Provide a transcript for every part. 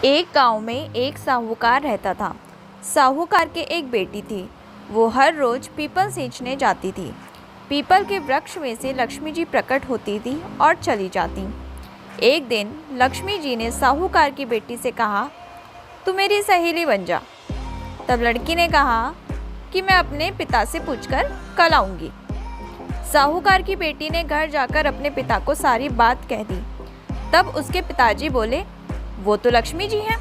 एक गांव में एक साहूकार रहता था। साहूकार के एक बेटी थी। वो हर रोज पीपल सींचने जाती थी। पीपल के वृक्ष में से लक्ष्मी जी प्रकट होती थी और चली जाती। एक दिन लक्ष्मी जी ने साहूकार की बेटी से कहा, तू मेरी सहेली बन जा। तब लड़की ने कहा कि मैं अपने पिता से पूछकर कल आऊँगी। साहूकार की बेटी ने घर जाकर अपने पिता को सारी बात कह दी। तब उसके पिताजी बोले, वो तो लक्ष्मी जी हैं,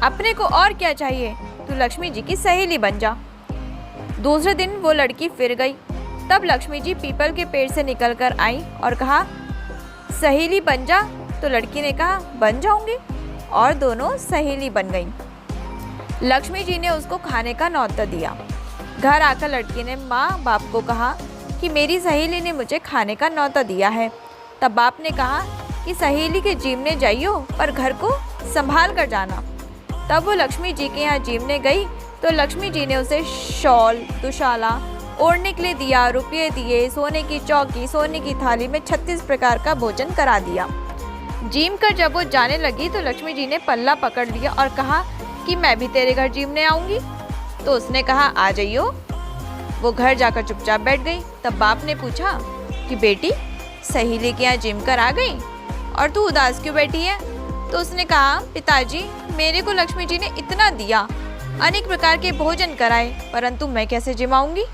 अपने को और क्या चाहिए, तू लक्ष्मी जी की सहेली बन जा। दूसरे दिन वो लड़की फिर गई। तब लक्ष्मी जी पीपल के पेड़ से निकलकर आई और कहा, सहेली बन जा। तो लड़की ने कहा, बन जाऊंगी, और दोनों सहेली बन गईं। लक्ष्मी जी ने उसको खाने का न्योता दिया। घर आकर लड़की ने माँ बाप को कहा कि मेरी सहेली ने मुझे खाने का न्योता दिया है। तब बाप ने कहा कि सहेली के जीमने जाइयो पर घर को संभाल कर जाना। तब वो लक्ष्मी जी के यहाँ जीमने गई तो लक्ष्मी जी ने उसे शॉल, दुशाला ओढ़ने के लिए दिया, रुपये दिए, सोने की चौकी, सोने की थाली में 36 प्रकार का भोजन करा दिया। जीम कर जब वो जाने लगी तो लक्ष्मी जी ने पल्ला पकड़ लिया और कहा कि मैं भी तेरे घर जीमने आऊँगी। तो उसने कहा, आ जाइयो। वो घर जाकर चुपचाप बैठ गई। तब बाप ने पूछा कि बेटी, सहेली के यहाँ जिम कर आ गई और तू उदास क्यों बैठी है? तो उसने कहा, पिताजी, मेरे को लक्ष्मी जी ने इतना दिया, अनेक प्रकार के भोजन कराए, परंतु मैं कैसे जिम आऊंगी?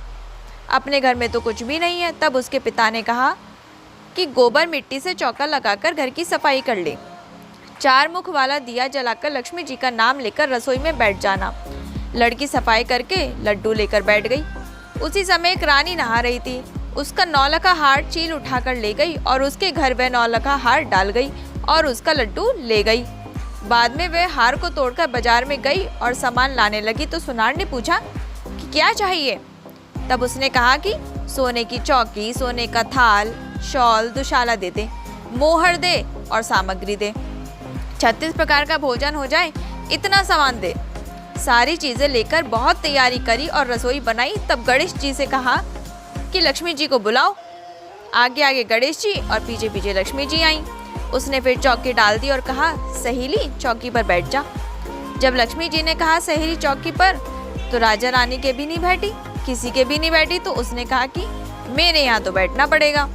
अपने घर में तो कुछ भी नहीं है। तब उसके पिता ने कहा कि गोबर मिट्टी से चौका लगाकर घर की सफाई कर ले। 4 मुख वाला दिया जलाकर लक्ष्मी जी का नाम लेकर रसोई में बैठ जाना। लड़की सफाई करके लड्डू लेकर बैठ गई। उसी समय एक रानी नहा रही थी। उसका 9 लखा हार चील उठाकर ले गई और उसके घर वह 9 लखा हार डाल गई और उसका लड्डू ले गई। बाद में वह हार को तोड़कर बाजार में गई और सामान लाने लगी तो सुनार ने पूछा कि क्या चाहिए? तब उसने कहा कि सोने की चौकी, सोने का थाल, शॉल, दुशाला दे दे, मोहर दे और सामग्री दे। 36 प्रकार का भोजन हो जाए, इतना सामान दे। सारी चीजें लेकर बहुत तैयारी करी और रसोई बनाई। तब गणेश जी से कहा कि लक्ष्मी जी को बुलाओ। आगे आगे गणेश जी और पीछे पीछे लक्ष्मी जी आईं। उसने फिर चौकी डाल दी और कहा, सहेली चौकी पर बैठ जा। जब लक्ष्मी जी ने कहा सहेली चौकी पर, तो राजा रानी के भी नहीं बैठी, किसी के भी नहीं बैठी। तो उसने कहा कि मेरे यहाँ तो बैठना पड़ेगा।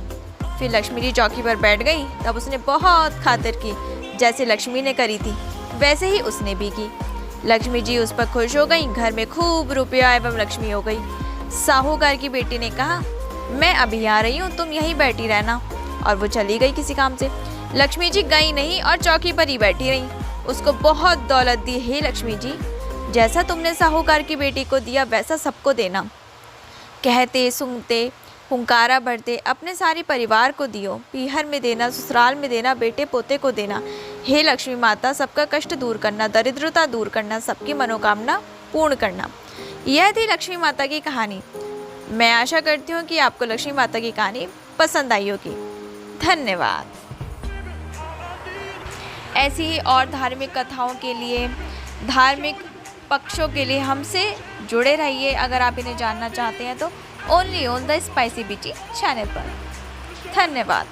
फिर लक्ष्मी जी चौकी पर बैठ गई। तब उसने बहुत खातिर की, जैसे लक्ष्मी ने करी थी वैसे ही उसने भी की। लक्ष्मी जी उस पर खुश हो गई। घर में खूब रुपया एवं लक्ष्मी हो गई। साहूकार की बेटी ने कहा, मैं अभी आ रही हूँ, तुम यहीं बैठी रहना। और वो चली गई किसी काम से। लक्ष्मी जी गई नहीं और चौकी पर ही बैठी रही। उसको बहुत दौलत दी। हे लक्ष्मी जी, जैसा तुमने साहूकार की बेटी को दिया वैसा सबको देना। कहते सुनते हुंकारा भरते अपने सारे परिवार को दियो। पीहर में देना, ससुराल में देना, बेटे पोते को देना। हे लक्ष्मी माता, सबका कष्ट दूर करना, दरिद्रता दूर करना, सबकी मनोकामना पूर्ण करना। यह थी लक्ष्मी माता की कहानी। मैं आशा करती हूँ कि आपको लक्ष्मी माता की कहानी पसंद आई होगी। धन्यवाद। ऐसी ही और धार्मिक कथाओं के लिए, धार्मिक पक्षों के लिए हमसे जुड़े रहिए। अगर आप इन्हें जानना चाहते हैं तो only on the spicy BT channel पर। धन्यवाद।